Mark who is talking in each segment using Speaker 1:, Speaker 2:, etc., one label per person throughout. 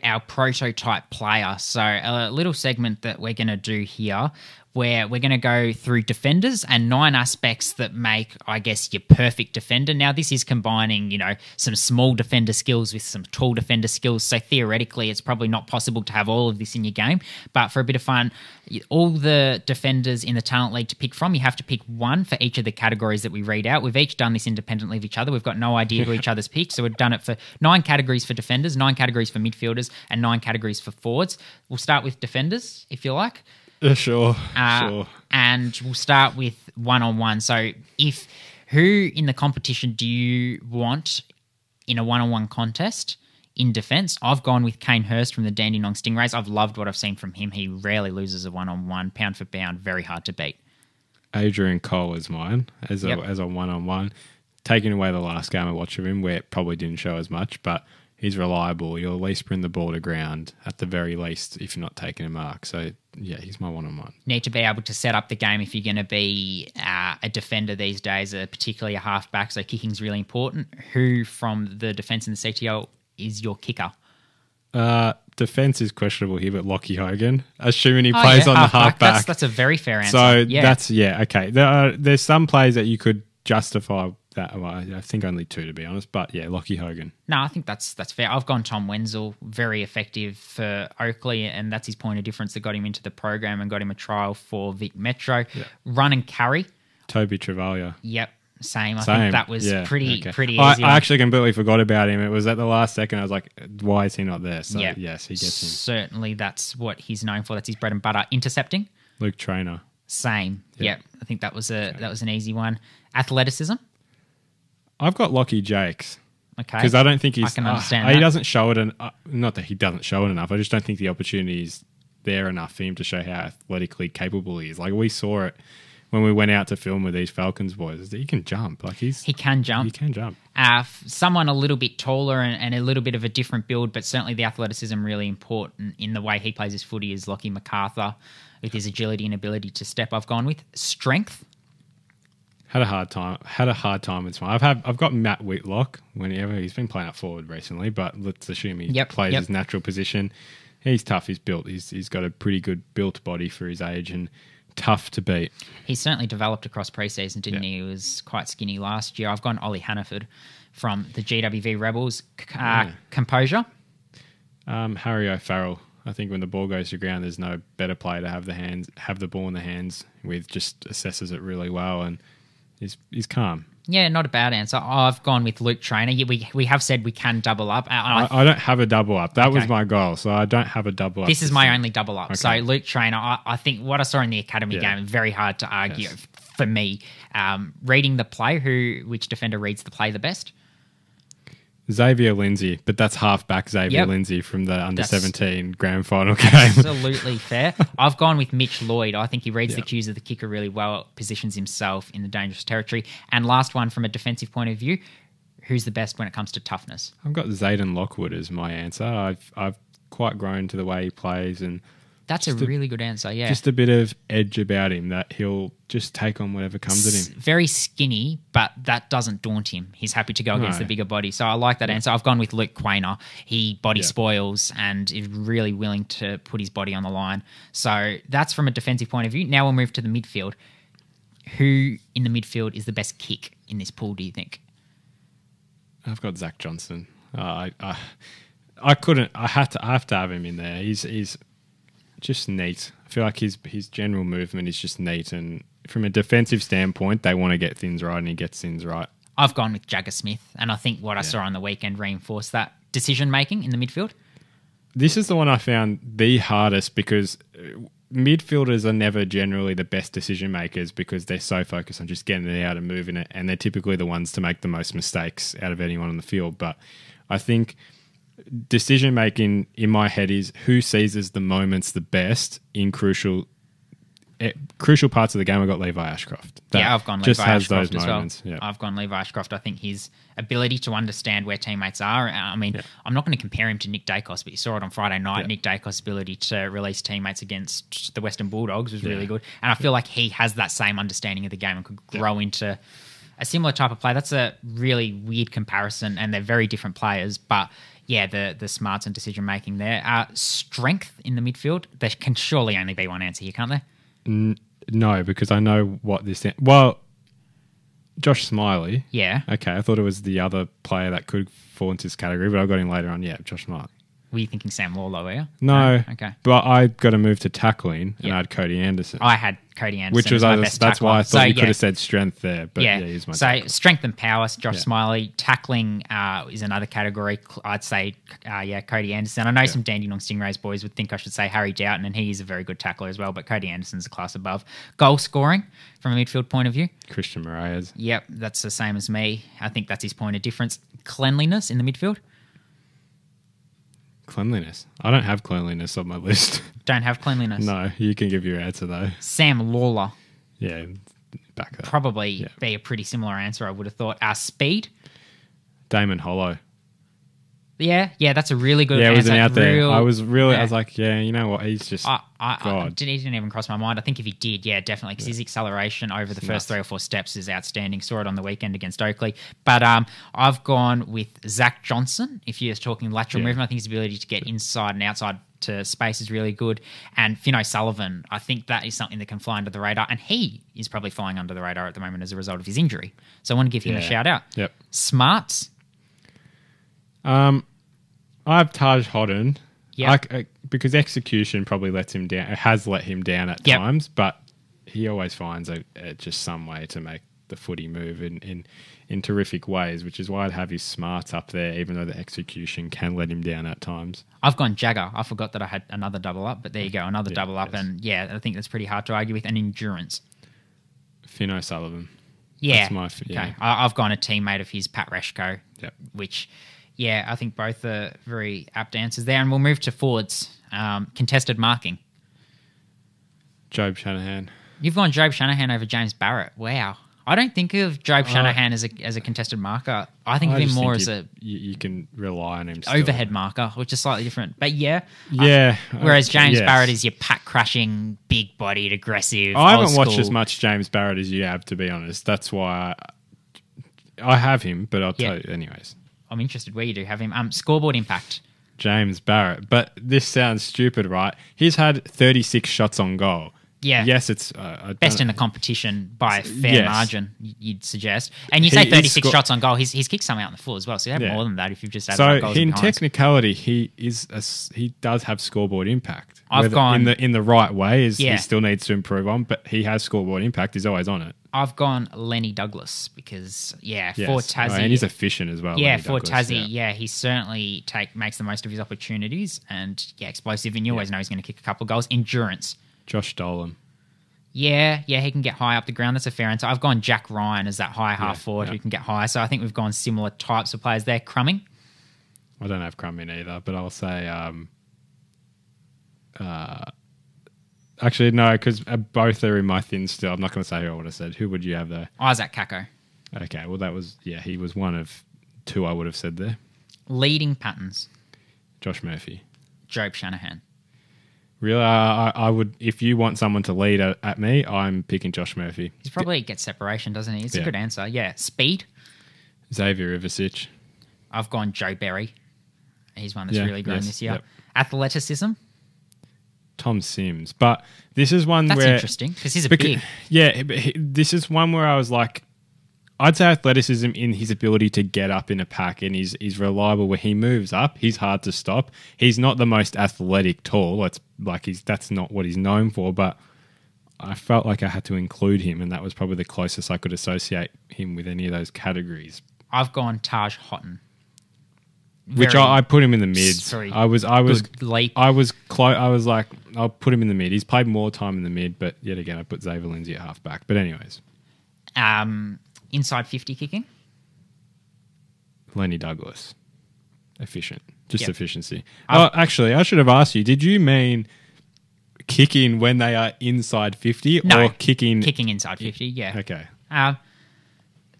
Speaker 1: our prototype player. So a little segment that we're going to do here where we're going to go through defenders and 9 aspects that make, I guess, your perfect defender. Now, this is combining, some small defender skills with some tall defender skills. So theoretically, it's probably not possible to have all of this in your game. But for a bit of fun, all the defenders in the Talent League to pick from, you have to pick one for each of the categories that we read out. We've each done this independently of each other. We've got no idea who each other's picked. So we've done it for 9 categories for defenders, 9 categories for midfielders, and 9 categories for forwards. We'll start with defenders, if you like.
Speaker 2: Sure.
Speaker 1: And we'll start with one-on-one. So who in the competition do you want in a one-on-one contest in defence? I've gone with Kane Hurst from the Dandenong Stingrays. I've loved what I've seen from him. He rarely loses a one-on-one, pound for pound, very hard to beat.
Speaker 2: Adrian Cole is mine as a one-on-one. Taking away the last game I watched of him, where it probably didn't show as much, but he's reliable. You'll at least bring the ball to ground at the very least if you're not taking a mark. So, yeah, he's my one-on-one.
Speaker 1: Need to be able to set up the game if you're going to be a defender these days, particularly a halfback. So kicking's really important. Who from the defence in the CTL is your kicker?
Speaker 2: Defence is questionable here, but Lockie Hogan, assuming he plays on the halfback.
Speaker 1: That's a very fair answer.
Speaker 2: So okay. There's some plays that you could justify that. Well, I think only 2 to be honest, but yeah, Lockie Hogan.
Speaker 1: No, I think that's fair. I've gone Tom Wenzel, very effective for Oakley, and that's his point of difference that got him into the program and got him a trial for Vic Metro. Yep. Run and carry.
Speaker 2: Toby Travalia.
Speaker 1: Yep. Same. I think that was pretty easy.
Speaker 2: I actually completely forgot about him. It was at the last second. I was like, why is he not there? So, yes, he gets him.
Speaker 1: Certainly, that's what he's known for. That's his bread and butter. Intercepting.
Speaker 2: Luke Traynor.
Speaker 1: Same. Yep. I think that was an easy one. Athleticism.
Speaker 2: I've got Lockie Jakes.
Speaker 1: Okay.
Speaker 2: Because I don't think
Speaker 1: I can understand that.
Speaker 2: He doesn't show it. Not that he doesn't show it enough. I just don't think the opportunity is there enough for him to show how athletically capable he is. Like, we saw it when we went out to film with these Falcons boys. He can jump. He can jump. He can jump.
Speaker 1: Someone a little bit taller and a little bit of a different build, but certainly the athleticism really important in the way he plays his footy is Lockie MacArthur with his agility and ability to step. I've gone with strength.
Speaker 2: Had a hard time with one. I've got Matt Whitlock whenever he's been playing up forward recently, but let's assume he plays his natural position. He's tough. He's built. He's got a pretty good built body for his age and tough to beat.
Speaker 1: He certainly developed across preseason, didn't he? He was quite skinny last year. I've gone Ollie Hannaford from the GWV Rebels. Composure.
Speaker 2: Harry O'Farrell. I think when the ball goes to ground, there's no better player to have the ball in the hands with. Just assesses it really well and is calm.
Speaker 1: Yeah, not a bad answer. I've gone with Luke Traynor. We have said we can double up.
Speaker 2: I don't have a double up. That was my goal, so I don't have a double up.
Speaker 1: This is my only double up. Okay. So Luke Traynor, I think what I saw in the academy game, very hard to argue for me. Reading the play, which defender reads the play the best?
Speaker 2: Xavier Lindsay, but that's halfback Xavier Lindsay from the under-17 grand final game.
Speaker 1: Absolutely fair. I've gone with Mitch Lloyd. I think he reads the cues of the kicker really well, positions himself in the dangerous territory. And last one, from a defensive point of view, who's the best when it comes to toughness?
Speaker 2: I've got Zayden Lockwood as my answer. I've quite grown to the way he plays, and
Speaker 1: that's a really good answer, yeah.
Speaker 2: Just a bit of edge about him that he'll just take on whatever comes at him.
Speaker 1: Very skinny, but that doesn't daunt him. He's happy to go against the bigger body. So I like that answer. I've gone with Luke Quainer. He body spoils and is really willing to put his body on the line. So that's from a defensive point of view. Now we'll move to the midfield. Who in the midfield is the best kick in this pool, do you think?
Speaker 2: I've got Zach Johnson. I have to have him in there. He's just neat. I feel like his general movement is just neat, and from a defensive standpoint, they want to get things right, and he gets things right.
Speaker 1: I've gone with Jagger Smith, and I think what I saw on the weekend reinforced that decision-making in the midfield.
Speaker 2: This is the one I found the hardest because midfielders are never generally the best decision-makers because they're so focused on just getting it out and moving it, and they're typically the ones to make the most mistakes out of anyone on the field. But I think decision making in my head is who seizes the moments the best in crucial parts of the game. I got Levi Ashcroft.
Speaker 1: I've gone Levi Ashcroft as
Speaker 2: moments.
Speaker 1: Well. I've gone Levi Ashcroft. I think his ability to understand where teammates are. I mean, I'm not going to compare him to Nick Dacos, but you saw it on Friday night. Nick Dacos' ability to release teammates against the Western Bulldogs was really good, and I feel like he has that same understanding of the game and could grow into a similar type of play. That's a really weird comparison, and they're very different players, but the smarts and decision making there. Strength in the midfield. There can surely only be one answer here, can't there?
Speaker 2: No, because I know what this... Well, Josh Smiley.
Speaker 1: Yeah.
Speaker 2: Okay, I thought it was the other player that could fall into this category, but I got him later on. Yeah, Josh Smiley.
Speaker 1: Were you thinking Sam Lawler, were you?
Speaker 2: No.
Speaker 1: Okay.
Speaker 2: But I got to move to tackling, and I had Cody Anderson.
Speaker 1: I had Cody Anderson
Speaker 2: Which was
Speaker 1: as my best
Speaker 2: that's
Speaker 1: tackler.
Speaker 2: why I thought you could have said strength there. But
Speaker 1: yeah,
Speaker 2: he's my
Speaker 1: so
Speaker 2: tackler.
Speaker 1: Strength and power, Josh Smiley. Tackling is another category. I'd say, Cody Anderson. I know some Dandenong Stingrays boys would think I should say Harry Doughton, and he is a very good tackler as well, but Cody Anderson's a class above. Goal scoring, from a midfield point of view.
Speaker 2: Christian Moraes.
Speaker 1: Yep, that's the same as me. I think that's his point of difference. Cleanliness in the midfield.
Speaker 2: Cleanliness. I don't have cleanliness on my list.
Speaker 1: Don't have cleanliness.
Speaker 2: No, you can give your answer though.
Speaker 1: Sam Lawler.
Speaker 2: Yeah, back that.
Speaker 1: Probably be a pretty similar answer, I would have thought. Speed.
Speaker 2: Damon Hollow.
Speaker 1: Yeah, that's a really good answer.
Speaker 2: Yeah, it was an out there. I was like, you know what? He's just God.
Speaker 1: He didn't even cross my mind. I think if he did, definitely, because his acceleration over the first 3 or 4 steps is outstanding. Saw it on the weekend against Oakley. But I've gone with Zach Johnson. If you're talking lateral movement, I think his ability to get inside and outside to space is really good. And Finn O'Sullivan, I think that is something that can fly under the radar. And he is probably flying under the radar at the moment as a result of his injury. So I want to give him a shout out.
Speaker 2: Yep.
Speaker 1: Smarts.
Speaker 2: I have Taj Hodden.
Speaker 1: Yeah.
Speaker 2: Because execution probably lets him down. It has let him down at times, but he always finds just some way to make the footy move in terrific ways, which is why I'd have his smarts up there, even though the execution can let him down at times.
Speaker 1: I've gone Jagger. I forgot that I had another double up, but there you go, another double up. Yes. And I think that's pretty hard to argue with. And endurance.
Speaker 2: Finn O'Sullivan.
Speaker 1: Yeah. That's okay. I've gone a teammate of his, Pat Reshko, which... Yeah, I think both are very apt answers there. And we'll move to forwards. Contested marking.
Speaker 2: Job Shanahan.
Speaker 1: You've gone Job Shanahan over James Barrett. Wow. I don't think of Job Shanahan as a contested marker. I think of him more as
Speaker 2: you can rely on him still.
Speaker 1: Overhead marker, which is slightly different. But whereas James Barrett is your pack-crushing, big-bodied, aggressive,
Speaker 2: I haven't watched as much James Barrett as you have, to be honest. That's why I have him, but I'll tell you anyways.
Speaker 1: I'm interested where you do have him. Scoreboard impact.
Speaker 2: James Barrett. But this sounds stupid, right? He's had 36 shots on goal.
Speaker 1: Yeah.
Speaker 2: Yes, it's...
Speaker 1: best in the competition by a fair margin, you'd suggest. And you say 36 shots on goal. He's kicked some out on the full as well, so you have more than that if you've just added goals.
Speaker 2: So in technicality, he does have scoreboard impact. I've gone... In the right way, he still needs to improve on, but he has scoreboard impact. He's always on it.
Speaker 1: I've gone Lenny Douglas because, for Tassie...
Speaker 2: and he's efficient as well.
Speaker 1: Yeah, for Tassie, he certainly makes the most of his opportunities and, explosive, and you always know he's going to kick a couple of goals. Endurance.
Speaker 2: Josh Dolan.
Speaker 1: Yeah, he can get high up the ground. That's a fair answer. I've gone Jack Ryan as that high half forward who can get high. So I think we've gone similar types of players there. Crumming.
Speaker 2: I don't have Crumming either, but I'll say... actually, no, because both are in my thin still. I'm not going to say who I would have said. Who would you have there?
Speaker 1: Isaac Kako.
Speaker 2: Okay, well, that was... Yeah, he was one of 2 I would have said there.
Speaker 1: Leading patterns.
Speaker 2: Josh Murphy.
Speaker 1: Job Shanahan.
Speaker 2: Really, I would. If you want someone to lead at me, I'm picking Josh Murphy.
Speaker 1: He's probably gets separation, doesn't he? It's a good answer. Yeah, speed.
Speaker 2: Xavier Ivicic.
Speaker 1: I've gone Joe Berry. He's one that's really grown this year. Yep. Athleticism.
Speaker 2: Tom Sims, but this is one
Speaker 1: that's
Speaker 2: where
Speaker 1: interesting because he's a big.
Speaker 2: Yeah, this is one where I was like, I'd say athleticism in his ability to get up in a pack, and he's reliable where he moves up. He's hard to stop. He's not the most athletic tall. It's like that's not what he's known for, but I felt like I had to include him, and that was probably the closest I could associate him with any of those categories.
Speaker 1: I've gone Taj Houghton.
Speaker 2: Which I put him in the mids.
Speaker 1: Sorry,
Speaker 2: I was close. I was like, I'll put him in the mid. He's played more time in the mid, but yet again, I put Xavier Lindsay at half back. But anyways.
Speaker 1: Inside 50 kicking?
Speaker 2: Lenny Douglas. Efficient. Just efficiency. Actually, I should have asked you, did you mean kicking when they are inside 50 or kicking...
Speaker 1: Kicking inside 50, yeah.
Speaker 2: Okay.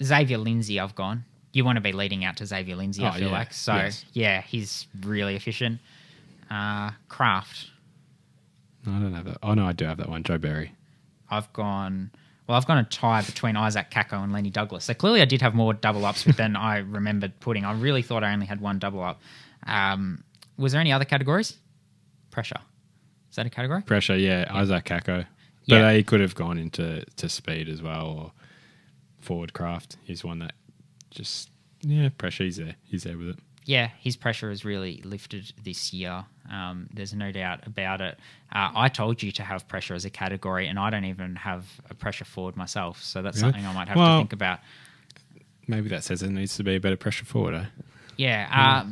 Speaker 1: Xavier Lindsay, I've gone. You want to be leading out to Xavier Lindsay, I feel like. So, he's really efficient. Kraft.
Speaker 2: No, I don't have that. Oh, no, I do have that one. Joe Berry.
Speaker 1: I've gone a tie between Isaac Kako and Lenny Douglas. So clearly I did have more double ups than I remembered putting. I really thought I only had one double up. Was there any other categories? Pressure. Is that a category?
Speaker 2: Pressure, yeah. Isaac Kako. But he could have gone into speed as well, or forward craft. He's one that just, pressure, he's there. He's there with it.
Speaker 1: Yeah, his pressure has really lifted this year. There's no doubt about it. I told you to have pressure as a category, and I don't even have a pressure forward myself, so that's something I might have to think about.
Speaker 2: Maybe that says there needs to be a better pressure forward, eh?
Speaker 1: Yeah.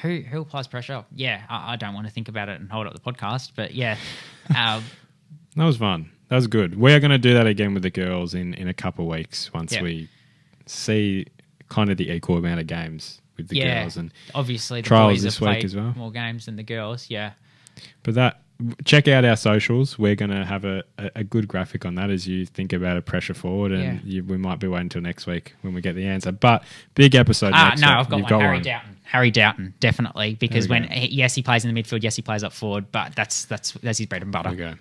Speaker 1: Who applies pressure? Yeah, I don't want to think about it and hold up the podcast, but yeah.
Speaker 2: That was fun. That was good. We are going to do that again with the girls in a couple of weeks once we see kind of the equal amount of games with the girls. And
Speaker 1: obviously the
Speaker 2: trials
Speaker 1: boys
Speaker 2: this
Speaker 1: have
Speaker 2: week
Speaker 1: played
Speaker 2: as well.
Speaker 1: More games than the girls,
Speaker 2: But check out our socials. We're going to have a good graphic on that as you think about a pressure forward, and we might be waiting until next week when we get the answer. But big episode next week.
Speaker 1: I've got one. Harry Doughton, definitely, because he plays in the midfield, yes, he plays up forward, but that's his bread and butter.
Speaker 2: Okay.